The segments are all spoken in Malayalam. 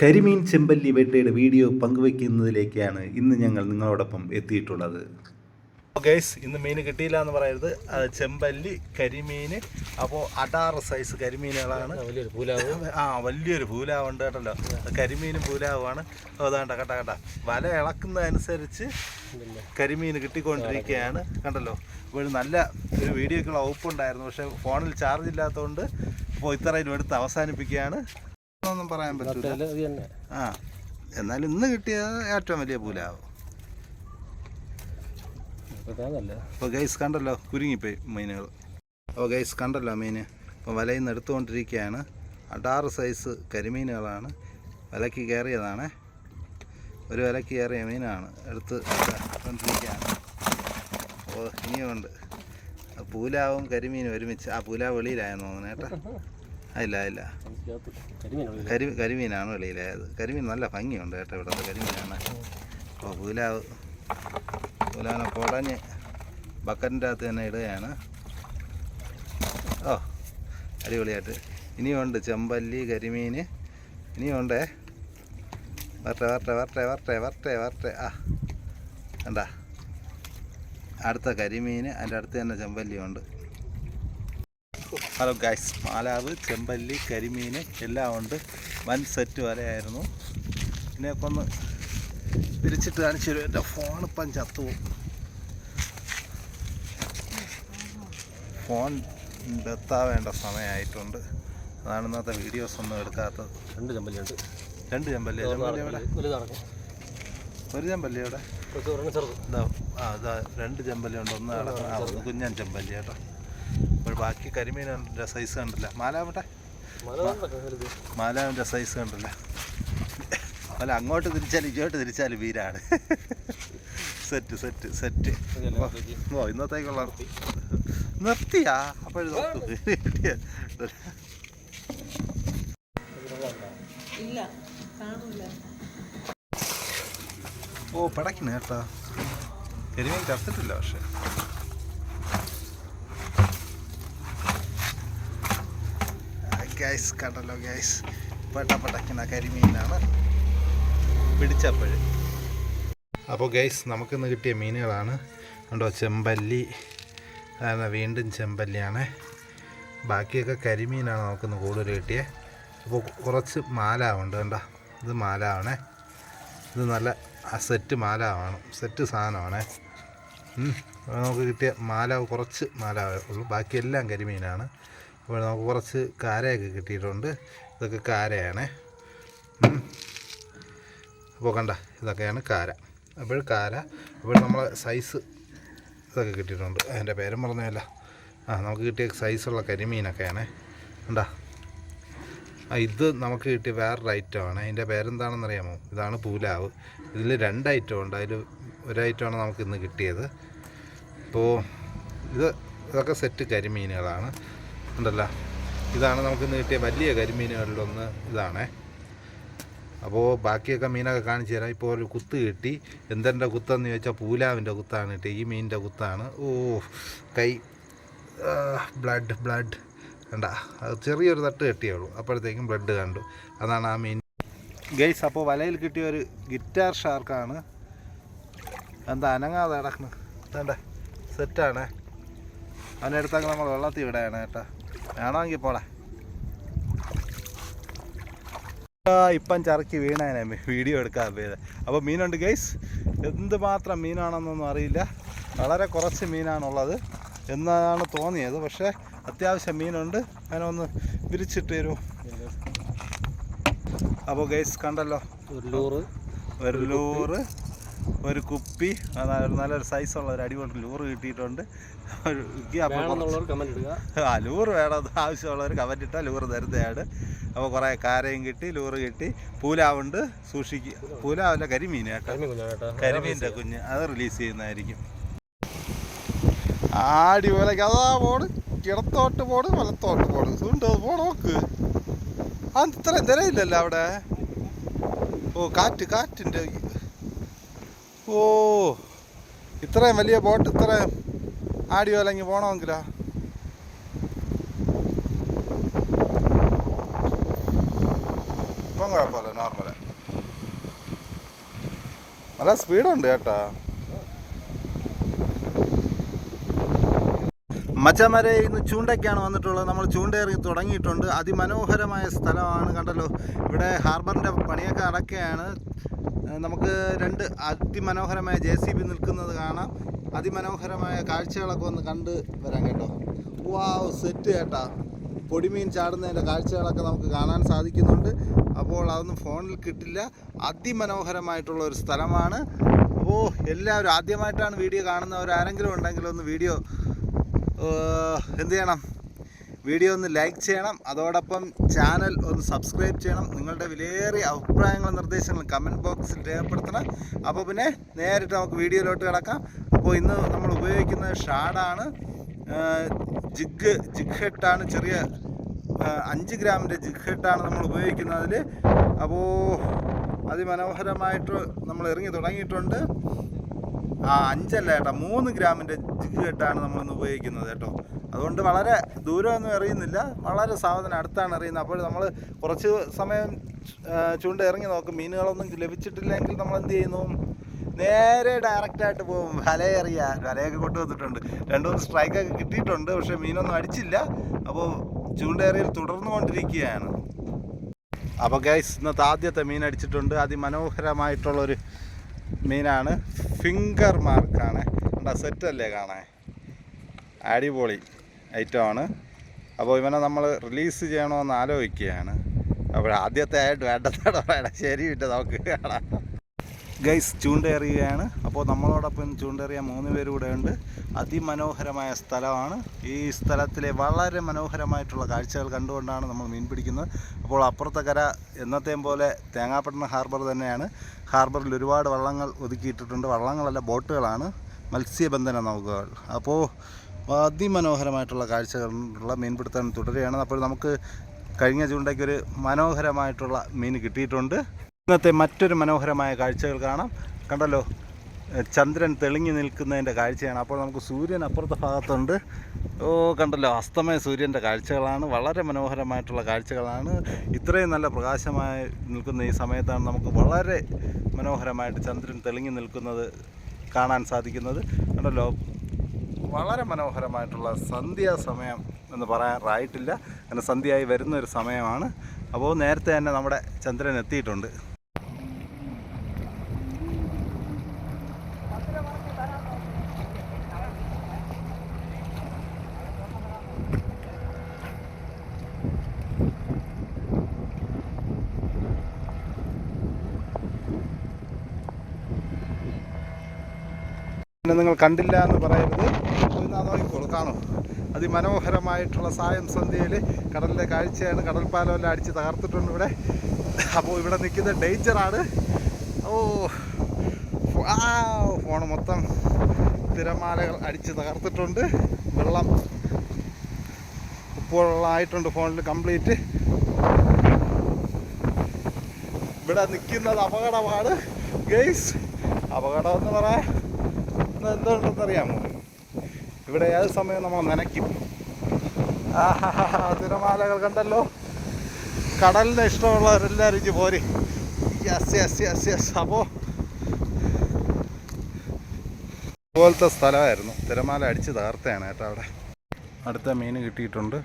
കരിമീൻ ചെമ്പല്ലി വേട്ടയുടെ വീഡിയോ പങ്കുവയ്ക്കുന്നതിലേക്കാണ് ഇന്ന് ഞങ്ങൾ നിങ്ങളോടൊപ്പം എത്തിയിട്ടുള്ളത്. ഗൈസ്, ഇന്ന് മീൻ കിട്ടിയില്ല എന്ന് പറയരുത്. ചെമ്പല്ലി കരിമീൻ. അപ്പോൾ അടാറ് സൈസ് കരിമീനുകളാണ്. വലിയൊരു പൂലാവുണ്ട് കേട്ടല്ലോ. കരിമീനും പൂലാവുമാണ്. അതാണ്ട കട്ട വല ഇളക്കുന്നതനുസരിച്ച് കരിമീൻ കിട്ടിക്കൊണ്ടിരിക്കുകയാണ് കണ്ടല്ലോ. ഇപ്പോൾ നല്ല ഒരു വീഡിയോക്കുള്ള വകുപ്പുണ്ടായിരുന്നു, പക്ഷേ ഫോണിൽ ചാർജ് ഇല്ലാത്തതുകൊണ്ട് ഇപ്പോൾ ഇത്രയും എടുത്ത് അവസാനിപ്പിക്കുകയാണ്. ഒന്നും പറയാൻ പറ്റില്ല. എന്നാലും ഇന്ന് കിട്ടിയത് ഏറ്റവും വലിയ പൂലാവും. അപ്പോൾ ഗൈസ് കണ്ടല്ലോ, കുരുങ്ങിപ്പോയി മീനുകൾ. അപ്പോൾ ഗൈസ് കണ്ടല്ലോ മീൻ ഇപ്പോൾ വലയിൽ നിന്ന് എടുത്തുകൊണ്ടിരിക്കുകയാണ്. അടാറ് സൈസ് കരിമീനുകളാണ്. വലയ്ക്ക് കയറിയതാണ്, ഒരു വലയ്ക്ക് കയറിയ മീനാണ്. എടുത്ത് കൊണ്ടിരിക്കുകയാണ്. അപ്പോൾ ഇനിയുമുണ്ട്. പൂലാവും കരിമീനും ഒരുമിച്ച്. ആ പൂലാവ് വെളിയിലായെന്ന് തോന്നുന്നു കേട്ടോ. ഇല്ല കരിമീനാണ് വെളിയിലായത്. കരിമീൻ നല്ല ഭംഗിയുണ്ട് കേട്ടോ. ഇവിടുത്തെ കരിമീനാണ്. അപ്പോൾ പൂലാവിനെ കുടഞ്ഞ് ബക്കറ്റിൻ്റെ അകത്ത് തന്നെ ഇടുകയാണ്. ഓ, അടിപൊളിയായിട്ട്. ഇനിയുണ്ട് ചെമ്പല്ലി കരിമീൻ, ഇനിയുണ്ടേ. വരട്ടെ. ആ കണ്ടാ, അടുത്ത കരിമീൻ, അതിൻ്റെ അടുത്ത് തന്നെ ചെമ്പല്ലിയുണ്ട്. ഹലോ ഗൈസ്, മാലാവ്, ചെമ്പല്ലി, കരിമീൻ എല്ലാം ഉണ്ട്. വൻ സെറ്റ് വലയായിരുന്നു. ഇതിനെയൊക്കെ ഒന്ന് തിരിച്ചിട്ട് കാണിച്ചു തരും. എൻ്റെ ഫോണിപ്പം ചത്തുപോകും. ഫോൺ എത്താവേണ്ട സമയമായിട്ടുണ്ട്. അതാണ് ഇന്നത്തെ വീഡിയോസ് ഒന്നും എടുക്കാത്തത്. രണ്ട് ചെമ്പല്ലിയുണ്ട്. ഒരു ചെമ്പല്ലി അവിടെ. രണ്ട് ചെമ്പല്ലിയുണ്ട്. ഒന്ന് നടക്കണം, കുഞ്ഞൻ ചെമ്പല്ലി കേട്ടോ. അപ്പോൾ ബാക്കി കരിമീനിൻ്റെ സൈസ് കണ്ടില്ല. മാലാവിൻ്റെ സൈസ് കണ്ടില്ല. അല്ല, അങ്ങോട്ട് തിരിച്ചാലും ഇങ്ങോട്ട് തിരിച്ചാലും വീരാണ്. സെറ്റ്. ഓ, ഇന്നത്തേക്കുള്ള നിർത്തിയാ. അപ്പോഴും ഓ പടക്കണ കേട്ടോ. കരിമീൻ കത്തിട്ടില്ല. പക്ഷെ ഗൈസ് കണ്ടല്ലോ ഗൈസ്, പടക്കണ കരിമീനാണ് പിടിച്ചപ്പോഴ്. അപ്പോൾ ഗൈസ്, നമുക്കിന്ന് കിട്ടിയ മീനുകളാണ് കണ്ടോ. ചെമ്പല്ലി, വീണ്ടും ചെമ്പല്ലിയാണ്. ബാക്കിയൊക്കെ കരിമീനാണ് നമുക്കിന്ന് കൂടുതൽ കിട്ടിയത്. അപ്പോൾ കുറച്ച് മാലാവുണ്ട് കണ്ടോ. ഇത് മാലാവാണേ. ഇത് നല്ല സെറ്റ് മാലാവാണ്. സെറ്റ് സാധനമാണേ. നമുക്ക് കിട്ടിയ മാലാവ് കുറച്ച് മാലാവേ ഉള്ളൂ. ബാക്കിയെല്ലാം കരിമീനാണ്. അപ്പോൾ നമുക്ക് കുറച്ച് കാരയൊക്കെ കിട്ടിയിട്ടുണ്ട്. ഇതൊക്കെ കാരയാണേ. അപ്പോൾ കണ്ട, ഇതൊക്കെയാണ് കാര. അപ്പോൾ നമ്മളെ സൈസ് ഇതൊക്കെ കിട്ടിയിട്ടുണ്ട്. അതിൻ്റെ പേരും പറഞ്ഞതല്ല. നമുക്ക് കിട്ടിയ സൈസുള്ള കരിമീനൊക്കെയാണേ. കണ്ടാ, ഇത് നമുക്ക് കിട്ടിയ വേറൊരു ഐറ്റമാണ്. അതിൻ്റെ പേരെന്താണെന്നറിയാമോ? ഇതാണ് പൂലാവ്. ഇതിൽ 2 ഐറ്റം ഉണ്ട്. അതിൽ ഒരു ഐറ്റമാണ് നമുക്ക് ഇന്ന് കിട്ടിയത്. അപ്പോൾ ഇതൊക്കെ സെറ്റ് കരിമീനുകളാണ് ഉണ്ടല്ലോ. ഇതാണ് നമുക്കിന്ന് കിട്ടിയ വലിയ കരിമീനുകളിലൊന്ന്. ഇതാണേ. അപ്പോൾ ബാക്കിയൊക്കെ മീനൊക്കെ കാണിച്ചു തരാം. ഇപ്പോൾ ഒരു കുത്ത് കിട്ടി. എന്തെൻ്റെ കുത്തെന്ന് ചോദിച്ചാൽ പൂലാവിൻ്റെ കുത്താണ് കിട്ടിയത്. ഈ മീനിൻ്റെ കുത്താണ്. ഓ, കൈ ബ്ലഡ് കണ്ട. അത് ചെറിയൊരു തട്ട് കെട്ടിയുള്ളൂ. അപ്പോഴത്തേക്കും ബ്ലഡ് കണ്ടു. അതാണ് ആ മീൻ ഗൈസ്. അപ്പോൾ വലയിൽ കിട്ടിയ ഒരു ഗിറ്റാർ ഷാർക്കാണ്. എന്താ അനങ്ങാതെ കിടക്കുന്നത്? വേണ്ടേ, സെറ്റാണേ. അതിനടുത്തൊക്കെ നമ്മൾ വെള്ളത്തിൽ വിടാണ് കേട്ടോ. വേണമെങ്കിൽ പോടാ. ഇപ്പം ചറക്കി വീണേനെ വീഡിയോ എടുക്കാൻ പോയത്. അപ്പോൾ മീനുണ്ട് ഗൈസ്. എന്തുമാത്രം മീനാണെന്നൊന്നും അറിയില്ല. വളരെ കുറച്ച് മീനാണുള്ളത് എന്നാണ് തോന്നിയത്. പക്ഷേ അത്യാവശ്യം മീനുണ്ട്. അതിനൊന്ന് വിരിച്ചിട്ട് തരുമോ? അപ്പോൾ ഗൈസ് കണ്ടല്ലോ, ഒരു ലൂറ്, ഒരു കുപ്പി, നല്ലൊരു സൈസുള്ള ഒരു അടിപൊളി ലൂറ് കിട്ടിയിട്ടുണ്ട്. ലൂറ് വേണം, ആവശ്യമുള്ളവർ കമൻറ്റ് ഇട്ടാൽ ലൂറ് തരുന്നതാണ്. അപ്പോൾ കുറേ കാരയും കിട്ടി, ലൂറ് കിട്ടി. പൂലാവുണ്ട്, സൂക്ഷിക്കുക. പൂലാവല്ല, കരിമീൻ കേട്ടോ. കരിമീൻ്റെ കുഞ്ഞ്, അത് റിലീസ് ചെയ്യുന്നതായിരിക്കും. അടിപൊളിക്ക് അതാ പോണ്. ഇടത്തോട്ട് പോണ്, വലത്തോട്ട് പോണ്. ഉണ്ട് നോക്ക്. അത് ഇത്രയും തിരയില്ലല്ലോ അവിടെ. ഓ, കാറ്റിൻ്റെ. ഓ, ഇത്രയും വലിയ ബോട്ട് ഇത്രയും ആടി വലങ്ങി പോണമെങ്കിലാ. ഇപ്പം കുഴപ്പമില്ല, നോർമല്. നല്ല സ്പീഡുണ്ട് കേട്ടോ. മച്ചന്മാരെ ഇന്ന് ചൂണ്ടയ്ക്കാണ് വന്നിട്ടുള്ളത്. നമ്മൾ ചൂണ്ടയിറങ്ങി തുടങ്ങിയിട്ടുണ്ട്. അതിമനോഹരമായ സ്ഥലമാണ്, കണ്ടല്ലോ. ഇവിടെ ഹാർബറിൻ്റെ പണിയൊക്കെ നടക്കുകയാണ്. നമുക്ക് 2 അതിമനോഹരമായ JCB നിൽക്കുന്നത് കാണാം. അതിമനോഹരമായ കാഴ്ചകളൊക്കെ ഒന്ന് കണ്ട് വരാം കേട്ടോ. വാവ്, സെറ്റ് കേട്ടാ. പൊടിമീൻ ചാടുന്നതിൻ്റെ കാഴ്ചകളൊക്കെ നമുക്ക് കാണാൻ സാധിക്കുന്നുണ്ട്. അപ്പോൾ അതൊന്നും ഫോണിൽ കിട്ടില്ല. അതിമനോഹരമായിട്ടുള്ള ഒരു സ്ഥലമാണ്. അപ്പോൾ എല്ലാവരും ആദ്യമായിട്ടാണ് വീഡിയോ കാണുന്നവർ ആരെങ്കിലും ഉണ്ടെങ്കിൽ ഒന്ന് വീഡിയോ എന്ത് ചെയ്യണം, വീഡിയോ ഒന്ന് ലൈക്ക് ചെയ്യണം. അതോടൊപ്പം ചാനൽ ഒന്ന് സബ്സ്ക്രൈബ് ചെയ്യണം. നിങ്ങളുടെ വിലയേറിയ അഭിപ്രായങ്ങളും നിർദ്ദേശങ്ങളും കമൻറ്റ് ബോക്സിൽ രേഖപ്പെടുത്തണം. അപ്പോൾ പിന്നെ നേരിട്ട് നമുക്ക് വീഡിയോയിലോട്ട് കിടക്കാം. അപ്പോൾ ഇന്ന് നമ്മൾ ഉപയോഗിക്കുന്നത് ഷാഡാണ്. ജിഗ് ഹെഡാണ്. ചെറിയ 5 ഗ്രാമിൻ്റെ ജിഗ് ഹെഡാണ് നമ്മൾ ഉപയോഗിക്കുന്നത് അതിൽ. അപ്പോൾ അതിമനോഹരമായിട്ട് നമ്മൾ ഇറങ്ങി തുടങ്ങിയിട്ടുണ്ട്. 5 അല്ല കേട്ടോ, 3 ഗ്രാമിൻ്റെ ജിഗ് ഹെഡാണ് നമ്മളിന്ന് ഉപയോഗിക്കുന്നത് കേട്ടോ. അതുകൊണ്ട് വളരെ ദൂരമൊന്നും എറിയുന്നില്ല, വളരെ സാവധാനം അടുത്താണ് എറിയുന്നത്. അപ്പോൾ നമ്മൾ കുറച്ച് സമയം ചൂണ്ട ഇറങ്ങി നോക്കും. മീനുകളൊന്നും ലഭിച്ചിട്ടില്ലെങ്കിൽ നമ്മൾ എന്ത് ചെയ്യുന്നു, നേരെ ഡയറക്റ്റായിട്ട് പോകും വലയെറിയാൻ. വലയൊക്കെ കൊണ്ടുവന്നിട്ടുണ്ട്, 2-3 സ്ട്രൈക്കൊക്കെ കിട്ടിയിട്ടുണ്ട്. പക്ഷേ മീനൊന്നും അടിച്ചില്ല. അപ്പോൾ ചൂണ്ടയെറിയൽ തുടർന്നുകൊണ്ടിരിക്കുകയാണ്. അപ്പോൾ ഗൈസ്, ഇന്നത്തെ ആദ്യത്തെ മീൻ അടിച്ചിട്ടുണ്ട്. അതിമനോഹരമായിട്ടുള്ളൊരു മീനാണ്. ഫിംഗർ മാർക്കാണ്. എന്താ സെറ്റല്ലേ കാണാൻ, അടിപൊളി ഐറ്റമാണ്. അപ്പോൾ ഇവനെ നമ്മൾ റിലീസ് ചെയ്യണമെന്ന് ആലോചിക്കുകയാണ്. അപ്പോൾ ആദ്യത്തെ ആയിട്ട് വേണ്ടത്തോടെ വേണം. ശരി, വിട്ട് നമുക്ക് കാണാം. ഗൈസ്, ചൂണ്ടയെറിയുകയാണ്. അപ്പോൾ നമ്മളോടൊപ്പം ചൂണ്ടയെറിയാൻ 3 പേര് കൂടെ ഉണ്ട്. അതിമനോഹരമായ സ്ഥലമാണ്. ഈ സ്ഥലത്തിലെ വളരെ മനോഹരമായിട്ടുള്ള കാഴ്ചകൾ കണ്ടുകൊണ്ടാണ് നമ്മൾ മീൻ പിടിക്കുന്നത്. അപ്പോൾ അപ്പുറത്തെ കര എന്നത്തെയും പോലെ തേങ്ങാപ്പട്ടണം ഹാർബർ തന്നെയാണ്. ഹാർബറിൽ ഒരുപാട് വള്ളങ്ങൾ ഒതുക്കിയിട്ടിട്ടുണ്ട്. വള്ളങ്ങളല്ല, ബോട്ടുകളാണ്, മത്സ്യബന്ധന നൗകകൾ. അപ്പോൾ അതിമനോഹരമായിട്ടുള്ള കാഴ്ചകളുള്ള മീൻപിടുത്തം തുടരുകയാണ്. അപ്പോൾ നമുക്ക് കഴിഞ്ഞ ചൂണ്ടയ്ക്കൊരു മനോഹരമായിട്ടുള്ള മീൻ കിട്ടിയിട്ടുണ്ട്. ഇന്നത്തെ മറ്റൊരു മനോഹരമായ കാഴ്ചകൾ കാണാം. കണ്ടല്ലോ, ചന്ദ്രൻ തെളിഞ്ഞു നിൽക്കുന്നതിൻ്റെ കാഴ്ചയാണ്. അപ്പോൾ നമുക്ക് സൂര്യൻ അപ്പുറത്തെ ഭാഗത്തുണ്ട്. കണ്ടല്ലോ, അസ്തമയ സൂര്യൻ്റെ കാഴ്ചകളാണ്. വളരെ മനോഹരമായിട്ടുള്ള കാഴ്ചകളാണ്. ഇത്രയും നല്ല പ്രകാശമായി നിൽക്കുന്ന ഈ സമയത്താണ് നമുക്ക് വളരെ മനോഹരമായിട്ട് ചന്ദ്രൻ തെളിഞ്ഞു നിൽക്കുന്നത് കാണാൻ സാധിക്കുന്നത്. കണ്ടല്ലോ, വളരെ മനോഹരമായിട്ടുള്ള സന്ധ്യാസമയം എന്ന് പറയാറായിട്ടില്ല, അങ്ങനെ സന്ധ്യയായി വരുന്നൊരു സമയമാണ്. അപ്പോൾ നേരത്തെ തന്നെ നമ്മുടെ ചന്ദ്രൻ എത്തിയിട്ടുണ്ട്. നിങ്ങൾ കണ്ടില്ല എന്ന് പറയരുത്, നോക്കിക്കോളൂ, കാണും. അതിമനോഹരമായിട്ടുള്ള സായം സന്ധ്യയിൽ കടലിൻ്റെ കാഴ്ചയാണ്. കടൽപ്പാലമെല്ലാം അടിച്ച് തകർത്തിട്ടുണ്ട് ഇവിടെ. അപ്പോൾ ഇവിടെ നിൽക്കുന്ന ഡേഞ്ചറാണ്. ഫോണ് മൊത്തം തിരമാലകൾ അടിച്ച് തകർത്തിട്ടുണ്ട്. വെള്ളം ഉപ്പുവെള്ളമായിട്ടുണ്ട് ഫോണിൽ കംപ്ലീറ്റ്. ഇവിടെ നിൽക്കുന്നത് അപകടമാണ് ഗെയ്സ്. അപകടം എന്ന് പറയാൻ എന്തുണ്ടെന്നറിയാമോ, ഇവിടെ ഏത് സമയം നമ്മൾ നനയ്ക്കും. തിരമാലകൾ കണ്ടല്ലോ. കടലിന് ഇഷ്ടമുള്ളവരെല്ലാവരും ഇഞ്ച് പോരെ. യെസ്. അപ്പോൾ ഇതുപോലത്തെ സ്ഥലമായിരുന്നു. തിരമാല അടിച്ച് തകർത്താണ് കേട്ടോ. അവിടെ അടുത്ത മീൻ കിട്ടിയിട്ടുണ്ട്.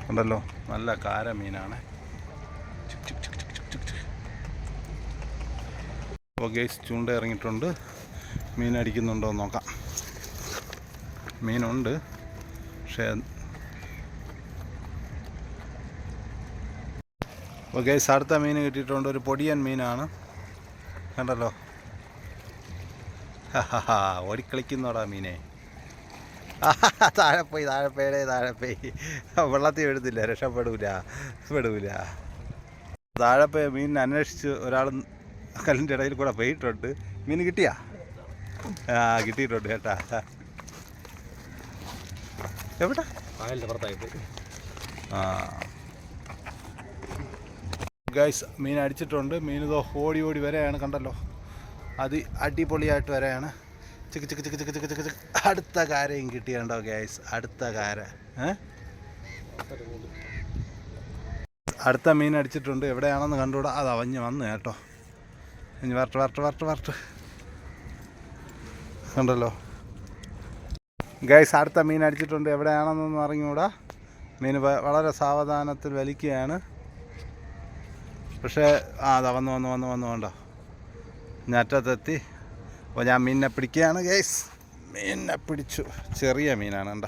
ഉണ്ടല്ലോ, നല്ല കാര മീനാണ്. അപ്പോൾ ഗൈസ്, ചൂണ്ട ഇറങ്ങിയിട്ടുണ്ട്. മീൻ അടിക്കുന്നുണ്ടോ എന്ന് നോക്കാം. മീനുണ്ട്, പക്ഷേ അപ്പോൾ ഗൈസ്, അടുത്ത മീൻ കിട്ടിയിട്ടുണ്ട്. ഒരു പൊടിയൻ മീനാണ്, കണ്ടല്ലോ. ഓടിക്കളിക്കുന്നോടാ മീനെ. താഴെ പോയി. വെള്ളത്തിൽ എഴുതില്ല, രക്ഷപ്പെടൂല. താഴെ പോയി മീനിനെ അന്വേഷിച്ച് ഒരാൾ കല്ലിൻ്റെ ഇടയിൽ കൂടെ പോയിട്ടുണ്ട്. മീൻ കിട്ടിയാ? കിട്ടിയിട്ടുണ്ട് കേട്ടാ. എവിടെ? ഗൈസ്, മീൻ അടിച്ചിട്ടുണ്ട്. മീൻ ഇതോ ഓടി വരെയാണ്, കണ്ടല്ലോ. അടിപൊളിയായിട്ട് വരെയാണ്. ചിക്ക്. അടുത്ത കാരയും കിട്ടിയുണ്ടോ ഗൈസ്? അടുത്ത കാര അടുത്ത മീൻ അടിച്ചിട്ടുണ്ട്. എവിടെയാണെന്ന് കണ്ടുകൂടാ. അത് അവഞ്ഞ് വന്നു കേട്ടോ. ഇനി വരട്ട് കണ്ടല്ലോ ഗൈസ്. അടുത്ത മീൻ അടിച്ചിട്ടുണ്ട്. എവിടെയാണെന്നൊന്നും അറിഞ്ഞുകൂടാ. മീൻ വളരെ സാവധാനത്തിൽ വലിക്കുകയാണ്. പക്ഷേ അതാ വന്നു കണ്ടോ. ഞറ്റത്തെത്തി. അപ്പോൾ ഞാൻ മീനിനെ പിടിക്കുകയാണ് ഗൈസ്. മീനിനെ പിടിച്ചു. ചെറിയ മീനാണ് കണ്ട.